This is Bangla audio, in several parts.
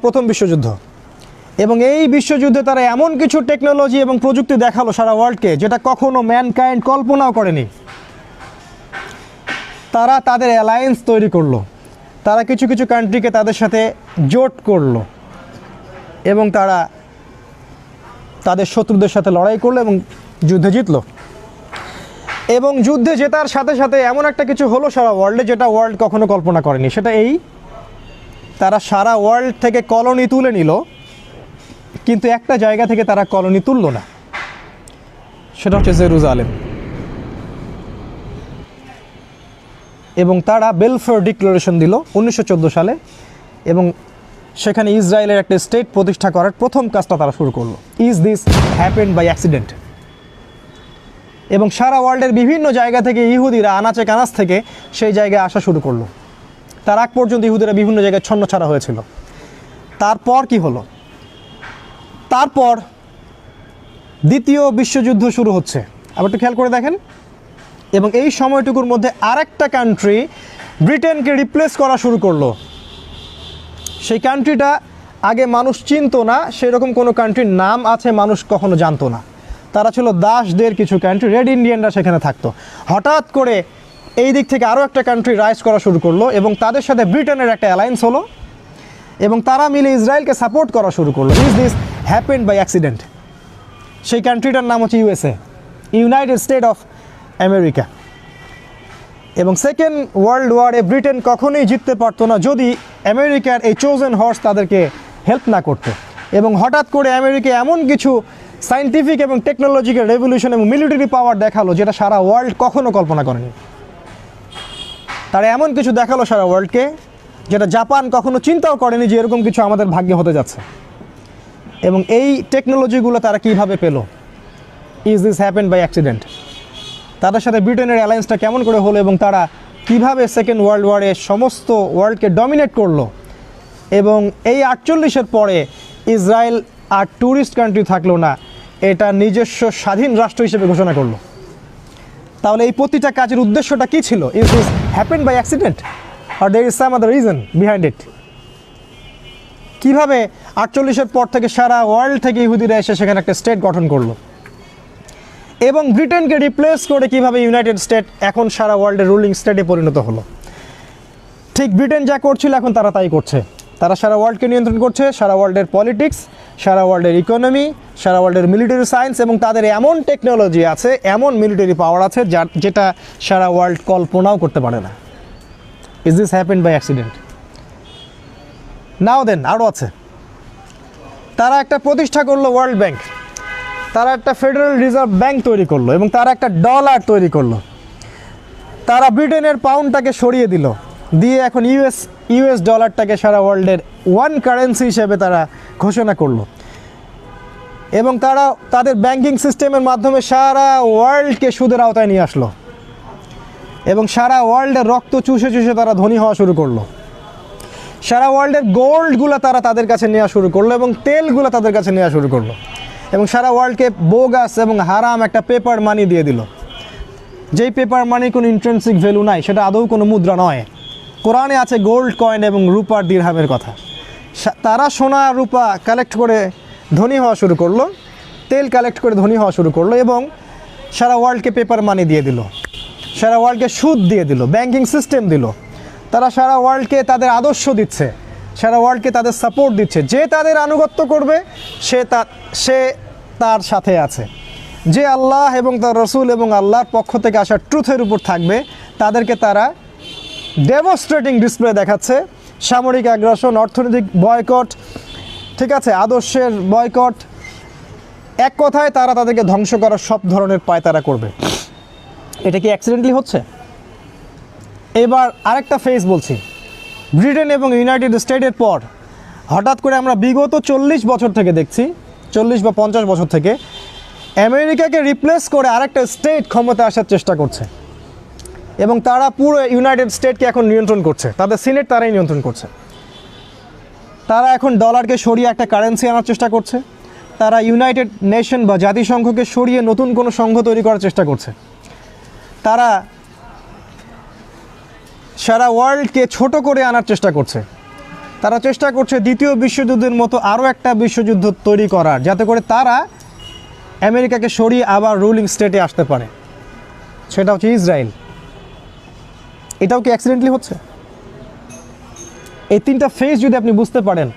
প্রথম বিশ্বযুদ্ধ, এবং এই বিশ্বযুদ্ধে তারা এমন কিছু টেকনোলজি এবং প্রযুক্তি দেখালো সারা ওয়ার্ল্ডকে যেটা কখনো ম্যানকাইন্ড কল্পনাও করেনি। তারা তাদের অ্যালায়েন্স তৈরি করলো, তারা কিছু কিছু কান্ট্রিকে তাদের সাথে জোট করলো এবং তারা তাদের শত্রুদের সাথে লড়াই করলো এবং যুদ্ধে জিতলো। এবং যুদ্ধে জেতার সাথে সাথে এমন একটা কিছু হলো সারা ওয়ার্ল্ডে যেটা ওয়ার্ল্ড কখনো কল্পনা করেনি। সেটা এই, তারা সারা ওয়ার্ল্ড থেকে কলোনি তুলে নিল, কিন্তু একটা জায়গা থেকে তারা কলোনি তুলল না, সেটা হচ্ছে জেরুজালেম। এবং তারা বেলফোর ডিক্লারেশন দিল 1914 সালে, এবং সেখানে ইসরায়েলের একটা স্টেট প্রতিষ্ঠা করার প্রথম কাজটা তারা শুরু করলো। Is this happened by accident? এবং সারা ওয়ার্ল্ডের বিভিন্ন জায়গা থেকে ইহুদিরা আনাচে কানাচ থেকে সেই জায়গায় আসা শুরু করলো। তার আগ পর্যন্ত ইহুদিরা বিভিন্ন জায়গায় ছন্নছাড়া হয়েছিল। তারপর কি হলো? তারপর দ্বিতীয় বিশ্বযুদ্ধ শুরু হচ্ছে, আবার একটু খেয়াল করে দেখেন। এবং এই সময়টুকুর মধ্যে আরেকটা কান্ট্রি ব্রিটেনকে রিপ্লেস করা শুরু করলো। সেই কান্ট্রিটা আগে মানুষ চিনতো না, সেরকম কোনো কান্ট্রির নাম আছে মানুষ কখনো জানতো না। তারা ছিল দাসদের কিছু কান্ট্রি, রেড ইন্ডিয়ানরা সেখানে থাকতো। হঠাৎ করে এই দিক থেকে আরও একটা কান্ট্রি রাইজ করা শুরু করলো এবং তাদের সাথে ব্রিটেনের একটা অ্যালায়েন্স হলো এবং তারা মিলে ইসরায়েলকে সাপোর্ট করা শুরু করলো। Is this happened by accident? সেই কান্ট্রিটার নাম হচ্ছে USA, United State of America. এবং সেকেন্ড ওয়ার্ল্ড ওয়ারে ব্রিটেন কখনোই জিততে পারতো না যদি আমেরিকার এই চোজেন হর্স তাদেরকে হেল্প না করতো। এবং হঠাৎ করে আমেরিকা এমন কিছু সায়েন্টিফিক এবং টেকনোলজিক্যাল রেভলিউশন এবং মিলিটারি পাওয়ার দেখালো যেটা সারা ওয়ার্ল্ড কখনো কল্পনা করেনি। তারা এমন কিছু দেখালো সারা ওয়ার্ল্ডকে যেটা জাপান কখনো চিন্তাও করেনি যে এরকম কিছু আমাদের ভাগ্যে হতে যাচ্ছে। এবং এই টেকনোলজিগুলো তারা কীভাবে পেল? Is this happened by accident? তাদের সাথে ব্রিটেনের অ্যালায়েন্সটা কেমন করে হলো এবং তারা কিভাবে সেকেন্ড ওয়ার্ল্ড ওয়ারে সমস্ত ওয়ার্ল্ডকে ডমিনেট করলো? এবং এই 48-এর পরে ইসরায়েল আর ট্যুরিস্ট কান্ট্রি থাকলো না, এটা নিজস্ব স্বাধীন রাষ্ট্র হিসেবে ঘোষণা করলো। তাহলে এই প্রতিটা কাজের উদ্দেশ্যটা কী ছিল? Is this happened by accident আর there is some other reason behind it? কীভাবে 48-এর পর থেকে সারা ওয়ার্ল্ড থেকে ইহুদিরা এসে সেখানে একটা স্টেট গঠন করলো এবং ব্রিটেনকে রিপ্লেস করে কিভাবে ইউনাইটেড স্টেট এখন সারা ওয়ার্ল্ডের রুলিং স্টেটে পরিণত হলো? ঠিক ব্রিটেন যা করছিল এখন তারা তাই করছে। তারা সারা ওয়ার্ল্ডকে নিয়ন্ত্রণ করছে, সারা ওয়ার্ল্ডের পলিটিক্স, সারা ওয়ার্ল্ডের ইকোনমি, সারা ওয়ার্ল্ডের মিলিটারি সায়েন্স, এবং তাদের এমন টেকনোলজি আছে, এমন মিলিটারি পাওয়ার আছে যেটা সারা ওয়ার্ল্ড কল্পনাও করতে পারে না। Is this happened by accident? Now then আরও আছে। তারা একটা প্রতিষ্ঠা করলো ওয়ার্ল্ড ব্যাংক, তারা একটা ফেডারেল রিজার্ভ ব্যাংক তৈরি করলো এবং তারা একটা ডলার তৈরি করলো। তারা ব্রিটেনের পাউন্ডটাকে সরিয়ে দিল, দিয়ে এখন ইউএস ডলারটাকে সারা ওয়ার্ল্ডের ওয়ান কারেন্সি হিসেবে তারা ঘোষণা করলো। এবং তারা তাদের ব্যাংকিং সিস্টেমের মাধ্যমে সারা ওয়ার্ল্ডকে সুদের আওতায় নিয়ে আসলো এবং সারা ওয়ার্ল্ডের রক্ত চুষে চুষে তারা ধনী হওয়া শুরু করলো। সারা ওয়ার্ল্ডের গোল্ডগুলো তারা তাদের কাছে নেওয়া শুরু করলো এবং তেলগুলো তাদের কাছে নেওয়া শুরু করলো এবং সারা ওয়ার্ল্ডকে বোগাস এবং হারাম একটা পেপার মানি দিয়ে দিল, যেই পেপার মানির কোনো ইন্ট্রেন্সিক ভ্যালু নাই, সেটা আদৌ কোনো মুদ্রা নয়। কোরআনে আছে গোল্ড কয়েন এবং রূপার দিরহামের কথা। তারা সোনা রূপা কালেক্ট করে ধনী হওয়া শুরু করলো, তেল কালেক্ট করে ধনী হওয়া শুরু করলো এবং সারা ওয়ার্ল্ডকে পেপার মানি দিয়ে দিল, সারা ওয়ার্ল্ডকে সুদ দিয়ে দিল, ব্যাংকিং সিস্টেম দিল। তারা সারা ওয়ার্ল্ডকে তাদের আদর্শ দিচ্ছে, সারা ওয়ার্ল্ডকে তাদের সাপোর্ট দিচ্ছে। যে তাদের আনুগত্য করবে সে তার সাথে আছে। যে আল্লাহ এবং তার রসুল এবং আল্লাহর পক্ষ থেকে আসা ট্রুথের উপর থাকবে তাদেরকে তারা ডেমনস্ট্রেটিং ডিসপ্লে দেখাচ্ছে। সামরিক আগ্রাসন, অর্থনৈতিক বয়কট, ঠিক আছে, আদর্শের বয়কট, এক কথায় তারা তাদেরকে ধ্বংস করার সব ধরনের পায়তারা করবে। এটা কি অ্যাক্সিডেন্টলি হচ্ছে? এবার আরেকটা ফেজ বলছি। ব্রিটেন এবং ইউনাইটেড স্টেটের পর হঠাৎ করে আমরা বিগত 40 বছর থেকে দেখছি, 40 বা 50 বছর থেকে আমেরিকাকে রিপ্লেস করে আরেকটা স্টেট ক্ষমতা আসার চেষ্টা করছে এবং তারা পুরো ইউনাইটেড স্টেটকে এখন নিয়ন্ত্রণ করছে। তাদের সিনেট তারাই নিয়ন্ত্রণ করছে। তারা এখন ডলারকে সরিয়ে একটা কারেন্সি আনার চেষ্টা করছে। তারা ইউনাইটেড নেশন বা জাতিসংঘকে সরিয়ে নতুন কোনো সংঘ তৈরি করার চেষ্টা করছে। তারা সারা ওয়ার্ল্ডকে ছোট করে আনার চেষ্টা করছে। তারা চেষ্টা করছে দ্বিতীয় বিশ্বযুদ্ধের মতো আরও একটা বিশ্বযুদ্ধ তৈরি করার, যাতে করে তারা আমেরিকাকে সরিয়ে আবার রুলিং স্টেটে আসতে পারে, সেটা হচ্ছে ইসরায়েল। এটাও কি অ্যাক্সিডেন্টলি হচ্ছে? এই তিনটা ফেজ যদি আপনি বুঝতে পারেন,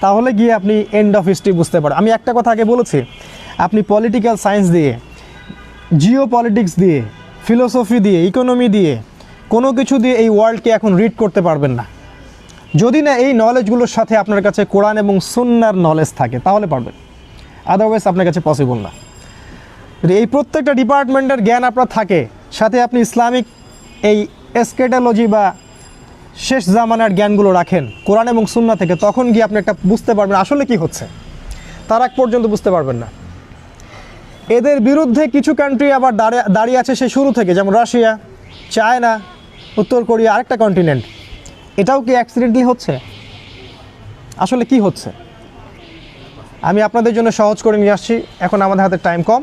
তাহলে গিয়ে আপনি এন্ড অফ হিস্ট্রি বুঝতে পারেন। আমি একটা কথা আগে বলেছি, আপনি পলিটিক্যাল সায়েন্স দিয়ে, জিও পলিটিক্স দিয়ে, ফিলোসফি দিয়ে, ইকোনমি দিয়ে, কোনো কিছু দিয়ে এই ওয়ার্ল্ডকে এখন রিড করতে পারবেন না। যদি না এই নলেজগুলোর সাথে আপনার কাছে কোরআন এবং সুন্নাহর নলেজ থাকে, তাহলে পারবেন, আদারওয়াইজ আপনার কাছে পসিবল না। যদি এই প্রত্যেকটা ডিপার্টমেন্টের জ্ঞান আপনার থাকে, সাথে আপনি ইসলামিক এই এসকেটোলজি বা শেষ জামানার জ্ঞানগুলো রাখেন কোরআন এবং সুন্নাহ থেকে, তখন গিয়ে আপনি একটা বুঝতে পারবেন আসলে কি হচ্ছে। তার আগ পর্যন্ত বুঝতে পারবেন না। এদের বিরুদ্ধে কিছু কান্ট্রি আবার দাঁড়িয়ে আছে সেই শুরু থেকে, যেমন রাশিয়া, চায়না, উত্তর কোরিয়া, আরেকটা কন্টিনেন্ট। এটাও কি অ্যাক্সিডেন্টলি হচ্ছে? আসলে কি হচ্ছে আমি আপনাদের জন্য সহজ করে নিয়ে আসছি। এখন আমাদের হাতে টাইম কম।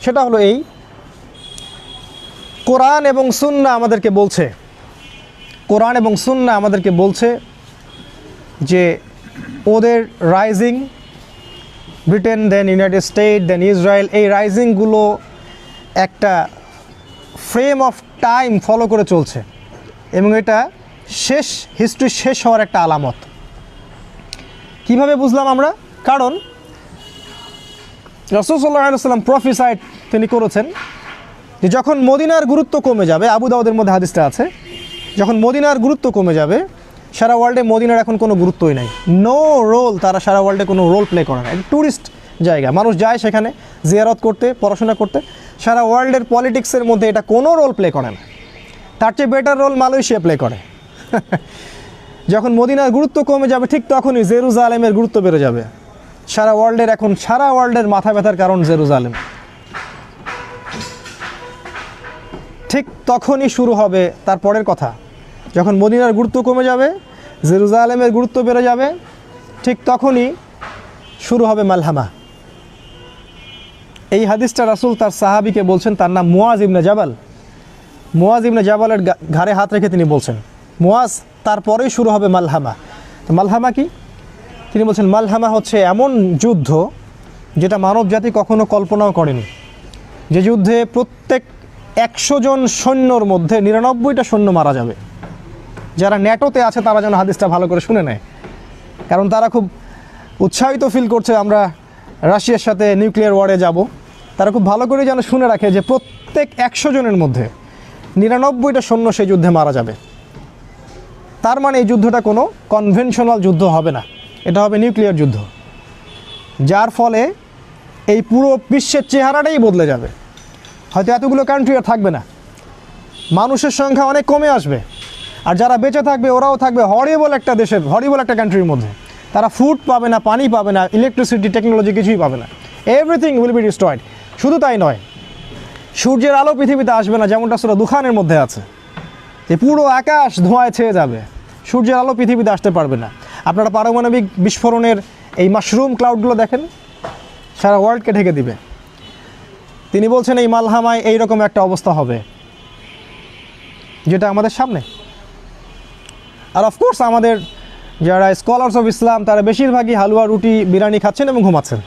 সেটা হলো এই, কোরআন এবং সুন্নাহ আমাদেরকে বলছে, কোরআন এবং সুন্নাহ আমাদেরকে বলছে যে ওদের রাইজিং, ব্রিটেন, দেন ইউনাইটেড স্টেট, দেন ইসরায়েল, এই রাইজিংগুলো একটা ফ্রেম অফ টাইম ফলো করে চলছে, এবং এটা শেষ, হিস্ট্রি শেষ হওয়ার একটা আলামত। কিভাবে বুঝলাম আমরা? কারণ রাসূল সাল্লাল্লাহু আলাইহি ওয়াসাল্লাম প্রফেসাইড তিনি করেছেন যে যখন মদিনার গুরুত্ব কমে যাবে, আবু দাউদের মধ্যে হাদিসটা আছে, যখন মদিনার গুরুত্ব কমে যাবে, সারা ওয়ার্ল্ডে মদিনার এখন কোনো গুরুত্বই নাই, নো রোল, তারা সারা ওয়ার্ল্ডে কোনো রোল প্লে করে না। একটা ট্যুরিস্ট জায়গা, মানুষ যায় সেখানে জিয়ারত করতে, পড়াশোনা করতে। সারা ওয়ার্ল্ডের পলিটিক্সের মধ্যে এটা কোনো রোল প্লে করে না। তার চেয়ে বেটার রোল মালয়েশিয়া প্লে করে। যখন মদিনার গুরুত্ব কমে যাবে, ঠিক তখনই জেরুজালেমের গুরুত্ব বেড়ে যাবে। সারা ওয়ার্ল্ডের এখন, সারা ওয়ার্ল্ডের মাথা ব্যথার কারণ জেরুজালেম। ঠিক তখনই শুরু হবে তার পরের কথা, যখন মদিনার গুরুত্ব কমে যাবে, জেরুজালেমের গুরুত্ব বেড়ে যাবে, ঠিক তখনই শুরু হবে মালহামা। এই হাদিসটা রাসূল তার সাহাবীকে বলছেন, তার নাম মুয়াজ ইবনে জাবাল। মুয়াজ ইবনে জাবালের ঘাড়ে হাত রেখে তিনি বলছেন, মুয়াজ, তারপরেই শুরু হবে মালহামা। তো মালহামা কি? তিনি বলছেন, মালহামা হচ্ছে এমন যুদ্ধ যেটা মানব জাতি কখনো কল্পনাও করেনি। যে যুদ্ধে প্রত্যেক 100 জন সৈন্যর মধ্যে 99টা সৈন্য মারা যাবে। যারা ন্যাটোতে আছে তারা যেন হাদিসটা ভালো করে শুনে নেয়, কারণ তারা খুব উৎসাহিত ফিল করছে আমরা রাশিয়ার সাথে নিউক্লিয়ার ওয়ারে যাব। তারা খুব ভালো করে যেন শুনে রাখে যে প্রত্যেক 100 জনের মধ্যে 99টা সৈন্য সেই যুদ্ধে মারা যাবে। তার মানে এই যুদ্ধটা কোনো কনভেনশনাল যুদ্ধ হবে না, এটা হবে নিউক্লিয়ার যুদ্ধ, যার ফলে এই পুরো বিশ্বের চেহারাটাই বদলে যাবে। হয়তো এতগুলো কান্ট্রি আর থাকবে না, মানুষের সংখ্যা অনেক কমে আসবে, আর যারা বেঁচে থাকবে ওরাও থাকবে হরিবল একটা দেশের, হরিবল একটা কান্ট্রির মধ্যে। তারা ফুড পাবে না, পানি পাবে না, ইলেকট্রিসিটি, টেকনোলজি কিছুই পাবে না। Everything will be destroyed. শুধু তাই নয়, সূর্যের আলো পৃথিবীতে আসবে না, যেমনটা সূরা দুখানের মধ্যে আছে, যে পুরো আকাশ ধোঁয়ায় ছেয়ে যাবে, সূর্যের আলো পৃথিবীতে আসতে পারবে না। আপনারা পারমাণবিক বিস্ফোরণের এই মাশরুম ক্লাউডগুলো দেখেন, সারা ওয়ার্ল্ডকে ঢেকে দিবে। তিনি বলছেন এই মালহামায় এইরকম একটা অবস্থা হবে, যেটা আমাদের সামনে। আর অফকোর্স আমাদের যারা স্কলার্স অফ ইসলাম, তারা বেশিরভাগই হালুয়া, রুটি, বিরিয়ানি খাচ্ছেন এবং ঘুমাচ্ছেন।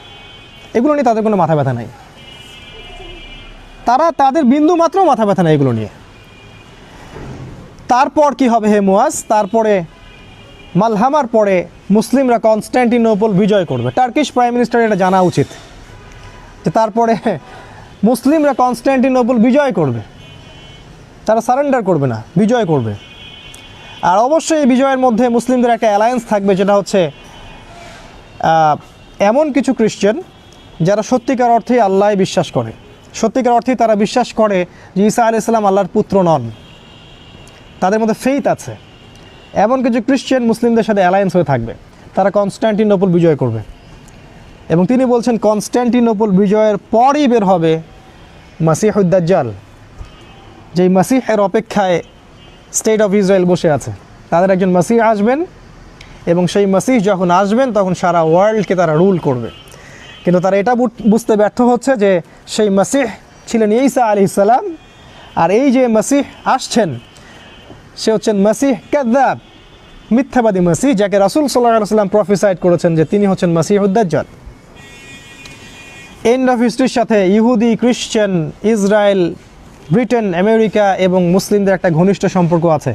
এগুলো নিয়ে তাদের কোনো মাথা ব্যথা নাই, তাদের বিন্দু মাত্র মাথা ব্যথা নাই এগুলো নিয়ে। তারপর কি হবে হে মুয়াজ? তারপরে মালহামার পরে মুসলিমরা কনস্ট্যান্টিনোপল বিজয় করবে। টার্কিশ প্রাইম মিনিস্টার এটা জানা উচিত যে তারপরে মুসলিমরা কনস্ট্যান্টিনোপল বিজয় করবে, তারা সারেন্ডার করবে না, বিজয় করবে। আর অবশ্যই এই বিজয়ের মধ্যে মুসলিমদের একটা অ্যালায়েন্স থাকবে, যেটা হচ্ছে এমন কিছু খ্রিশ্চান যারা সত্যিকার অর্থেই আল্লাহ বিশ্বাস করে, সত্যিকার অর্থেই তারা বিশ্বাস করে যে ঈসা আলাইহিস সালাম আল্লাহর পুত্র নন, তাদের মধ্যে ফেইথ আছে। এমন কিছু খ্রিশ্চান মুসলিমদের সাথে অ্যালায়েন্স হয়ে থাকবে, তারা কনস্ট্যান্টিনোপল বিজয় করবে। এবং তিনি বলছেন কনস্ট্যান্টিনোপল বিজয়ের পরই বের হবে মাসিহুদ দাজ্জাল, যেই মাসিহের অপেক্ষায় স্টেট অফ ইসরায়েল বসে আছে। তাদের একজন মাসিহ আসবেন, এবং সেই মাসিহ যখন আসবেন তখন সারা ওয়ার্ল্ডকে তারা রুল করবে। কিন্তু তারা এটা বুঝতে ব্যর্থ হচ্ছে যে সেই মাসিহ ছিলেন ঈসা আলাইহিস সালাম, আর এই যে মাসিহ আসছেন সে হচ্ছেন মাসিহ কাযযাব, মিথ্যাবাদী মাসিহ, যাকে রাসূল সাল্লাল্লাহু আলাইহি ওয়াসাল্লাম প্রফেসাইড করেছেন যে তিনি হচ্ছেন মাসিহুদ দাজ্জাল। এন্ড অফ হিস্ট্রির সাথে ইহুদি, খ্রিস্টান, ইসরায়েল, ব্রিটেন, আমেরিকা এবং মুসলিমদের একটা ঘনিষ্ঠ সম্পর্ক আছে।